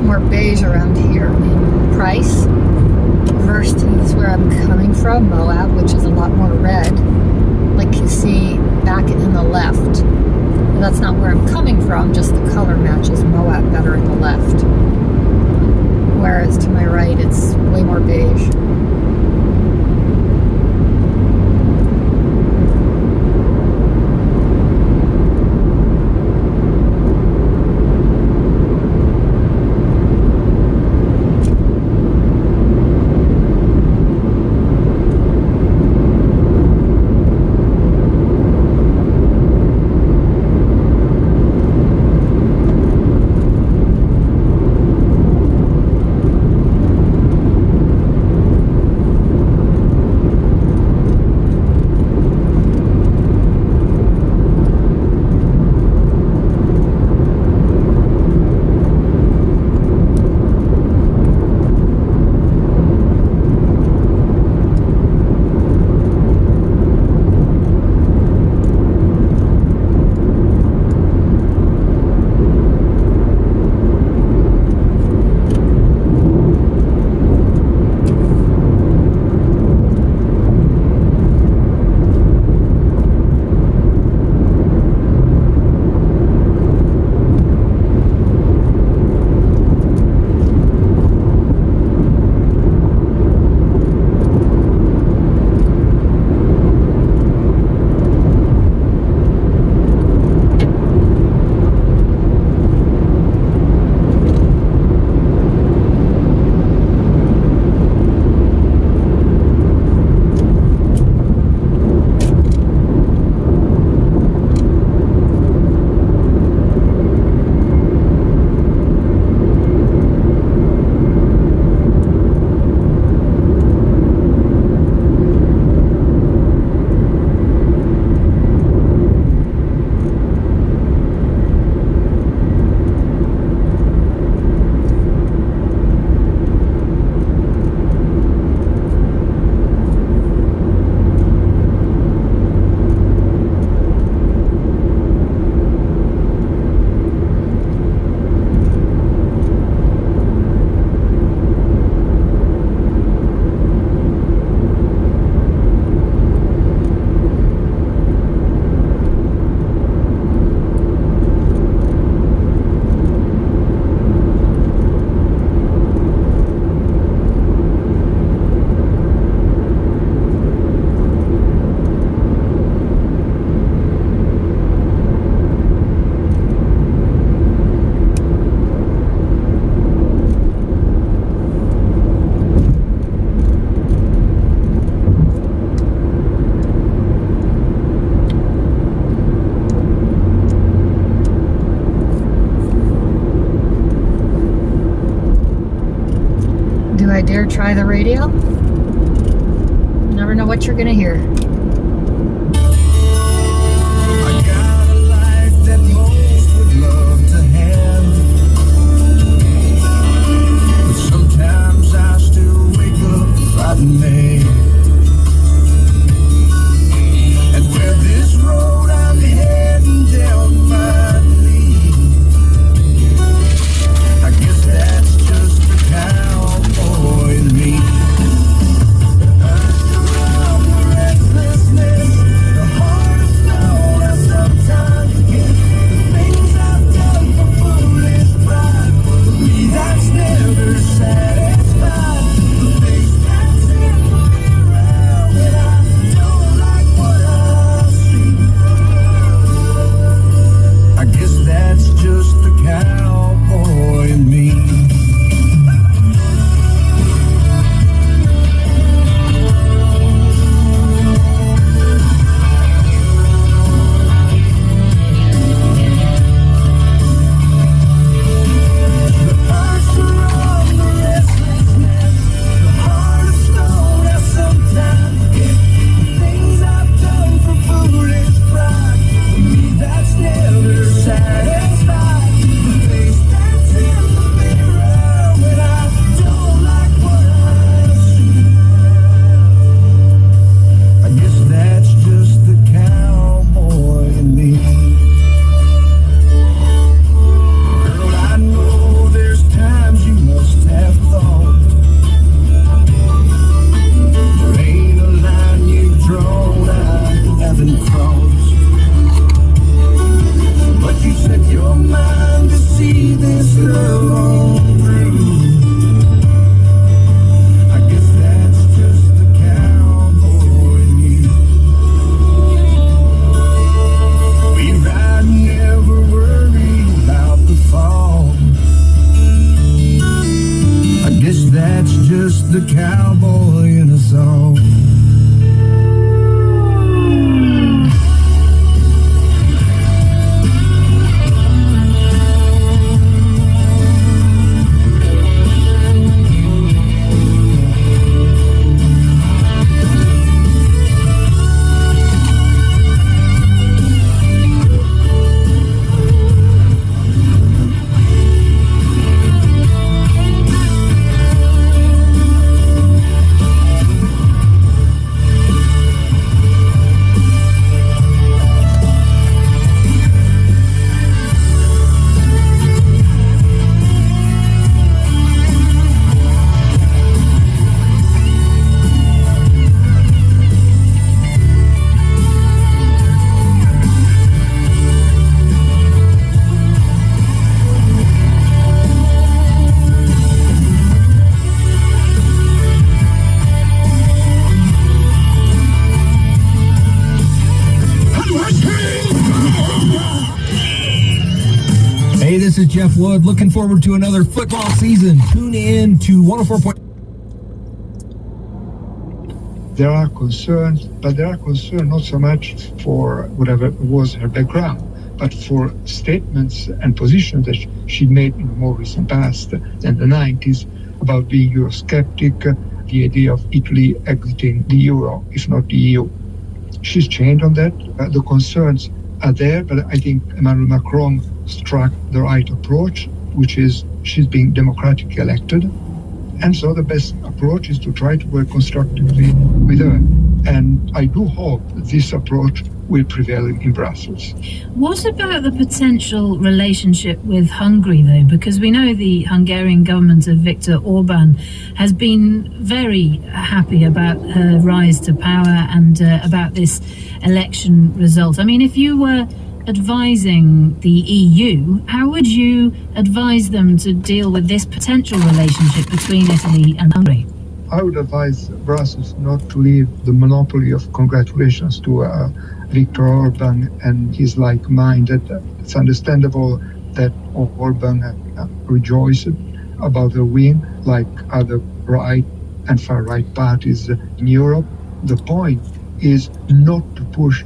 more beige around here in Price versus where I'm coming from, Moab, which is a lot more red, like you see back in the left. And that's not where I'm coming from, just the color matches Moab better in the left. Whereas to my right, it's way more beige. Do I dare try the radio? Never know what you're gonna hear. I got a life that most would love to have, but sometimes I still wake up fighting mad. And where this road I'm heading down might lead, I guess that's just the cowboy in me. I'm reckless the cowboy in a song. Hey, this is Jeff Wood. Looking forward to another football season. Tune in to 104. There are concerns, but there are concerns not so much for whatever was her background, but for statements and positions that she made in the more recent past than the 90s about being Eurosceptic, the idea of Italy exiting the Euro, if not the EU. She's changed on that. The concerns are there, but I think Emmanuel Macron struck the right approach, which is she's being democratically elected. And so the best approach is to try to work constructively with her. And I do hope this approach will prevail in Brussels. What about the potential relationship with Hungary, though? Because we know the Hungarian government of Viktor Orban has been very happy about her rise to power and about this election result. I mean, if you were advising the EU, how would you advise them to deal with this potential relationship between Italy and Hungary? I would advise Brussels not to leave the monopoly of congratulations to Viktor Orban and his like-minded. It's understandable that Orban rejoiced about the win, like other right and far-right parties in Europe. The point is not to push,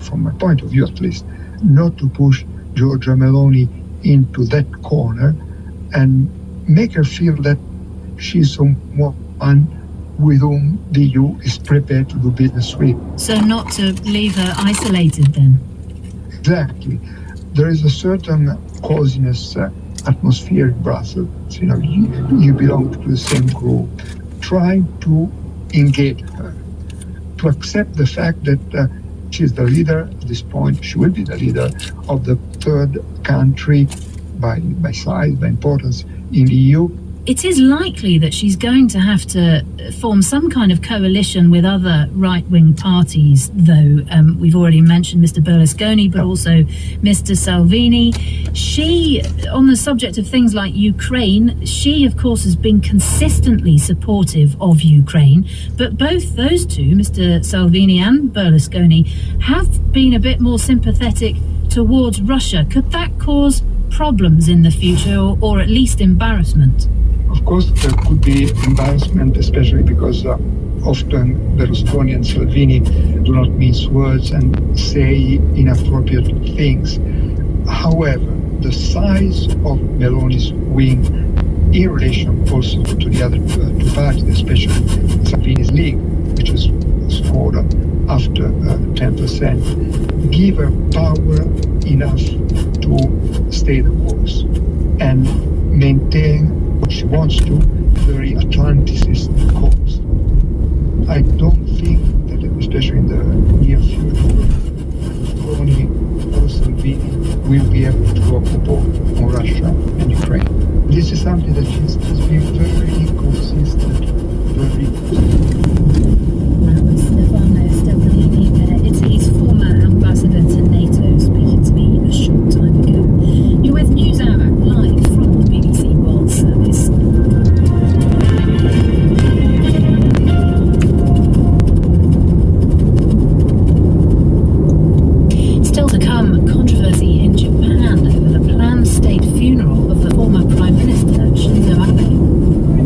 from my point of view at least, not to push Giorgia Meloni into that corner and make her feel that she's someone with whom the EU is prepared to do business with. So not to leave her isolated then? Exactly. There is a certain coziness atmosphere in Brussels. You know, you belong to the same group. Trying to engage her, to accept the fact that she's the leader at this point, she will be the leader of the third country by size, by importance in the EU. It is likely that she's going to have to form some kind of coalition with other right-wing parties, though. We've already mentioned Mr. Berlusconi, but also Mr. Salvini. She, on the subject of things like Ukraine, she, of course, has been consistently supportive of Ukraine. But both those two, Mr. Salvini and Berlusconi, have been a bit more sympathetic towards Russia. Could that cause problems in the future, or at least embarrassment? Of course, there could be embarrassment, especially because often Berlusconi and Salvini do not mince words and say inappropriate things. However, the size of Meloni's wing in relation also to the other two parties, especially Salvini's League, which was scored after 10%, give her power enough to stay the course and maintain what she wants to, very Atlanticist course. I don't think that, especially in the near future, Berlusconi or Salvini will be able to go on Russia and Ukraine. This is something that has been very consistent, very That was Stefano Stefanini, Italy's former ambassador to NATO, speaking to me a short time ago. You're with NewsHour, live from the BBC World Service. Still to come, controversy in Japan over the planned state funeral of the former Prime Minister Shinzo Abe.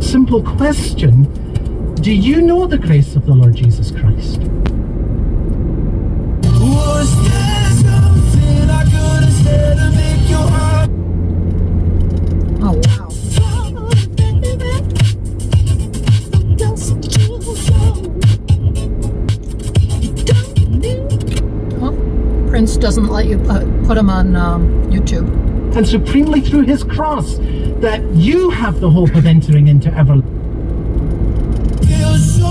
simple question. Do you know the grace of the Lord Jesus Christ? Was there something I could have said to make your heart Oh, wow. Oh, Prince doesn't let you put him on YouTube. And supremely through his cross, that you have the hope of entering into everlasting. feel so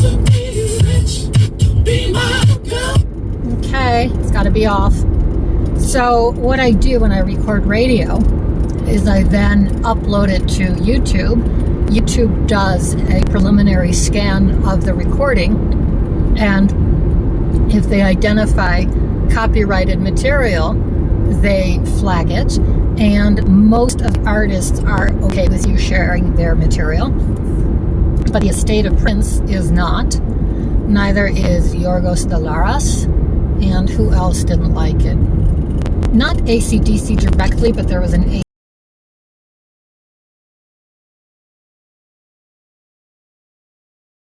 to be rich, to be my girl. Okay, it's got to be off. So what I do when I record radio is I then upload it to YouTube. YouTube does a preliminary scan of the recording, and if they identify copyrighted material, they flag it, and most of artists are okay with you sharing their material, but the estate of Prince is not. Neither is Yorgos Dalaras, and who else didn't like it? Not AC/DC directly, but there was an